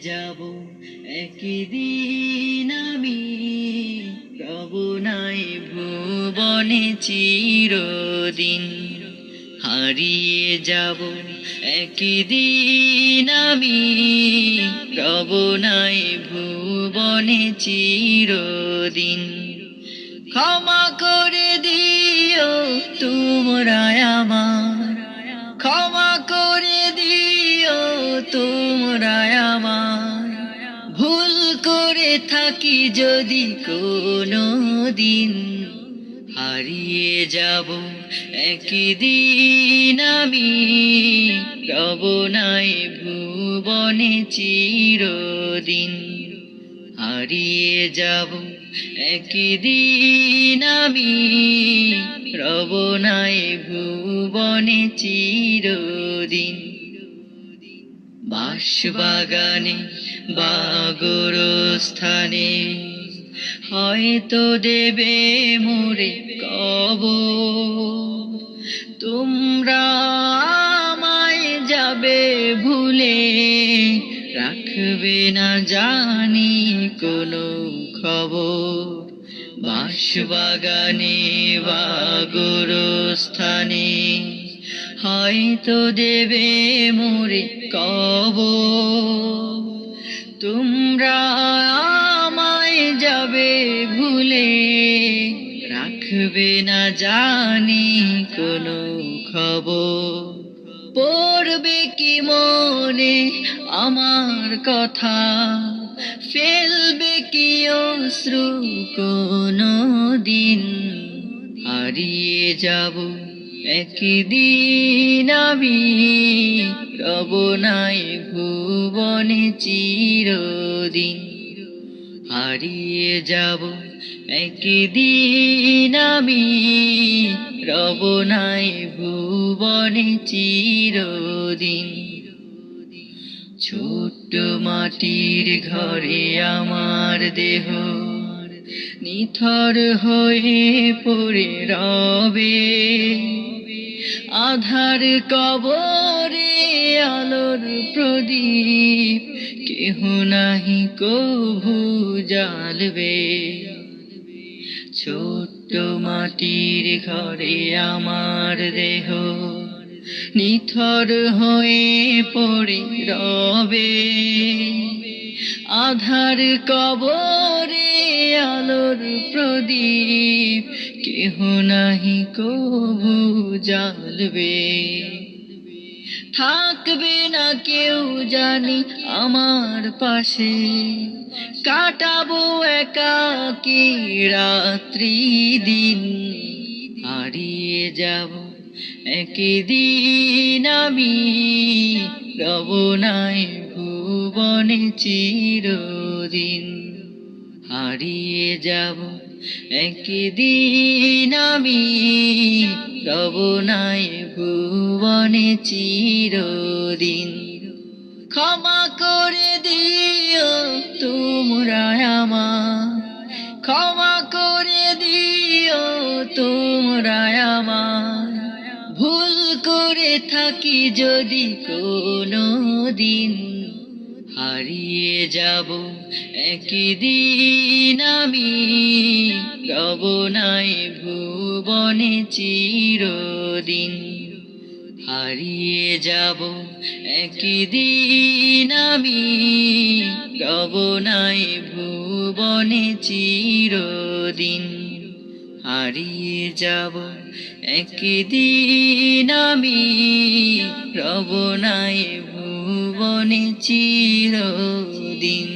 যাব একদিন আমি, রব নাই ভুবনে চিরদিন। হারিয়ে যাব একদিন আমি, রব নাই ভুবনে চিরদিন। ক্ষমা করে দিও তোমরা আমার, ক্ষমা করে দিও তোমরা আমার, ভুল করে থাকি যদি কোনো দিন। হারিয়ে যাব একদিন আমি, রব নাই ভুবনে চিরদিন। হারিয়ে যাব একদিন আমি, রব নাই ভুবনে চিরদিন। বাঁশবাগানে বা গোরস্থানে হয়তো দেবে মোরে কবর, তোমরা আমায় যাবে ভুলে, রাখবে না জানি কোনো খবর। বাঁশবাগানে বা গোরস্থানে হয়তো দেবে মোরে কবর, তোমরা আমায় যাবে ভুলে, রাখবে না জানি কোনো খবর। পড়বে কি মনে আমার কথা, ফেলবে কি অশ্রু কোনো দিন। হারিয়ে যাব একদিন আমি, রব নাই ভুবনে চিরদিন। হারিয়ে যাব একদিন আমি, রব নাই ভুবনে চিরদিন। ছোট্ট মাটির ঘরে আমার দেহ নিথর হয়ে পড়ে রবে, আধার কবরে আলোর প্রদীপ কেহ নাহি কভু জ্বালবে। ছোট্ট মাটির ঘরে আমার দেহ নিথর হয়ে পড়ে রবে, আধার কবরে আলোর প্রদীপ কেহ নাহি কভু জ্বালবে। থাকবে না কেউ জানি আমার পাশে, কাটাবো একাকী রাত্রি দিন। হারিয়ে যাব একদিন আমি, রব নাই ভুবনে চিরদিন। হারিয়ে যাব একদিন আমি, রব নাই ভুবনে চিরদিন। ক্ষমা করে দিও তোমরা আমার, ক্ষমা করে দিও তোমরা আমার, ভুল করে থাকি যদি কোনো দিন। হারিয়ে যাব একদিন আমি, রব নাই ভুবনে চিরদিন। হারিয়ে যাব একদিন আমি, রব নাই ভুবনে চিরদিন। হারিয়ে যাব একদিন আমি, রব নাই ভুবনে চিরদিন।